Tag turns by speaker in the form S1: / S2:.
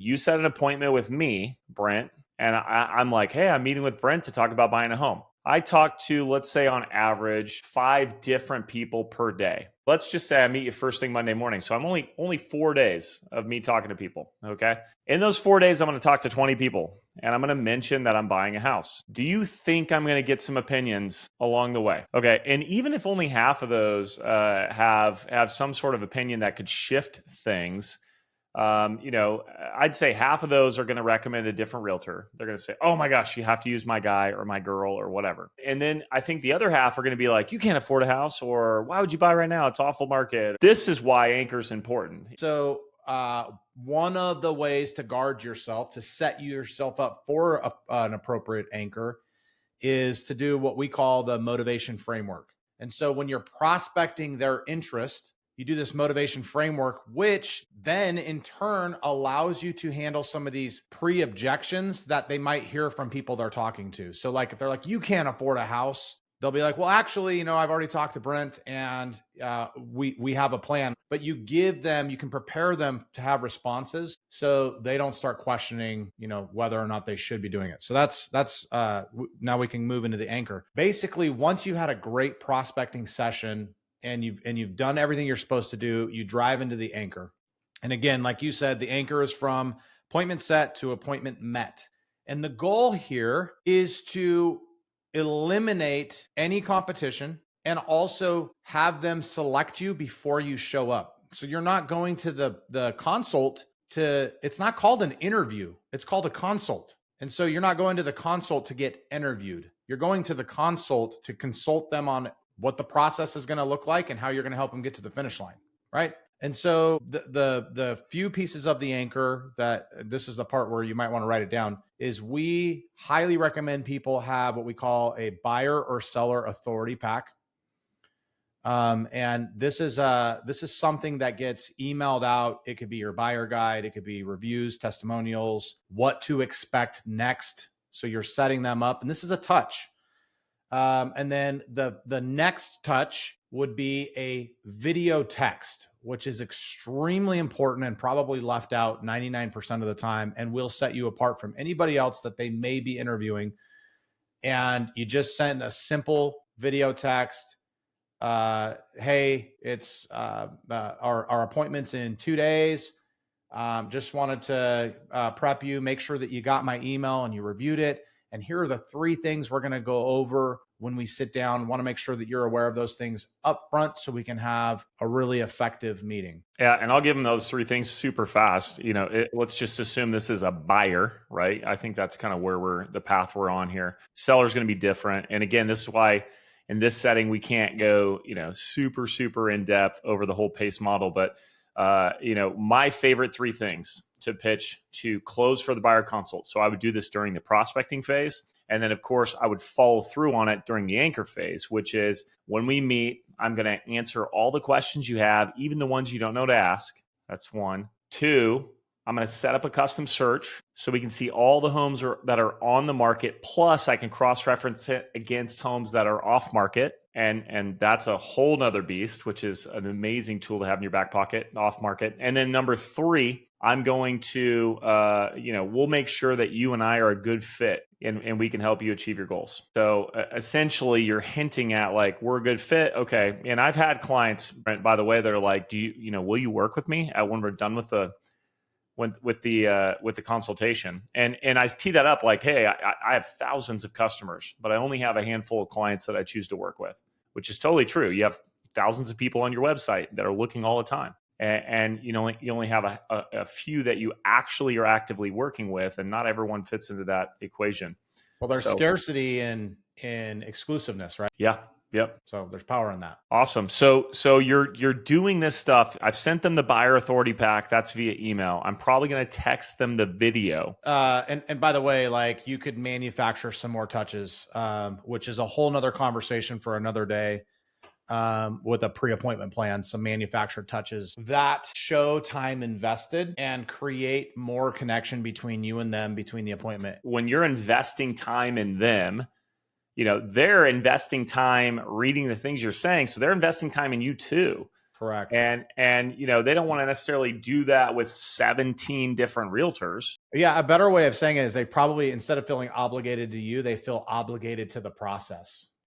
S1: You set an appointment with me, Brent, and I'm like, hey, I'm meeting with Brent to talk about buying a home. I talk to, let's say on average, 5 different people per day. Let's just say I meet you first thing Monday morning. So I'm only 4 days of me talking to people. Okay. In those 4 days, I'm going to talk to 20 people and I'm going to mention that I'm buying a house. Do you think I'm going to get some opinions along the way? Okay. And even if only half of those have some sort of opinion that could shift things, I'd say half of those are going to recommend a different realtor. They're going to say, oh my gosh, you have to use my guy or my girl or whatever. And then I think the other half are going to be like, you can't afford a house, or why would you buy right now? It's awful market. This is why Anchor is important.
S2: So one of the ways to guard yourself, to set yourself up for an appropriate anchor, is to do what we call the motivation framework. And so when you're prospecting their interest, you do this motivation framework, which then in turn allows you to handle some of these pre-objections that they might hear from people they're talking to. So like if they're like, you can't afford a house, they'll be like, well, actually, I've already talked to Brent and we have a plan. But you can prepare them to have responses so they don't start questioning, whether or not they should be doing it. So that's now we can move into the anchor. Basically, once you had a great prospecting session and you've done everything you're supposed to do, you drive into the anchor. And again, like you said, the anchor is from appointment set to appointment met. And the goal here is to eliminate any competition and also have them select you before you show up. So you're not going to the consult it's not called an interview, it's called a consult. And so you're not going to the consult to get interviewed. You're going to the consult to consult them on what the process is going to look like and how you're going to help them get to the finish line, right? And so the few pieces of the anchor, that this is the part where you might want to write it down, is we highly recommend people have what we call a buyer or seller authority pack. And this is something that gets emailed out. It could be your buyer guide. It could be reviews, testimonials, what to expect next. So you're setting them up, and this is a touch. And then the next touch would be a video text, which is extremely important and probably left out 99% of the time, and will set you apart from anybody else that they may be interviewing. And you just send a simple video text. Hey, it's our appointment's in 2 days. Just wanted to prep you, make sure that you got my email and you reviewed it. And here are the 3 things we're going to go over when we sit down. Want to make sure that you're aware of those things up front so we can have a really effective meeting.
S1: Yeah, and I'll give them those 3 things super fast. Let's just assume this is a buyer, right? I think that's kind of where the path we're on here. Seller's going to be different. And again, this is why in this setting, we can't go, super, super in depth over the whole PACE model. But, my favorite 3 things to pitch to close for the buyer consult. So I would do this during the prospecting phase. And then, of course, I would follow through on it during the anchor phase, which is when we meet, I'm going to answer all the questions you have, even the ones you don't know to ask. That's 1. 2, I'm going to set up a custom search so we can see all the homes that are on the market. Plus, I can cross-reference it against homes that are off market. And that's a whole nother beast, which is an amazing tool to have in your back pocket, off market. And then number 3, I'm going to, we'll make sure that you and I are a good fit and we can help you achieve your goals. So essentially you're hinting at like, we're a good fit. Okay. And I've had clients, Brent, by the way, that are like, will you work with me when we're done with the consultation? And I tee that up like, hey, I have thousands of customers, but I only have a handful of clients that I choose to work with, which is totally true. You have thousands of people on your website that are looking all the time. And you only have a few that you actually are actively working with, and not everyone fits into that equation.
S2: Well, there's scarcity in exclusiveness, right?
S1: Yeah. Yep.
S2: So there's power in that.
S1: Awesome. So you're doing this stuff. I've sent them the buyer authority pack. That's via email. I'm probably going to text them the video.
S2: And by the way, like you could manufacture some more touches, which is a whole nother conversation for another day. With a pre-appointment plan, some manufactured touches that show time invested and create more connection between you and them between the appointment.
S1: When you're investing time in them, they're investing time reading the things you're saying. So they're investing time in you too.
S2: Correct.
S1: And you know, they don't want to necessarily do that with 17 different realtors.
S2: Yeah, a better way of saying it is they probably, instead of feeling obligated to you, they feel obligated to the process.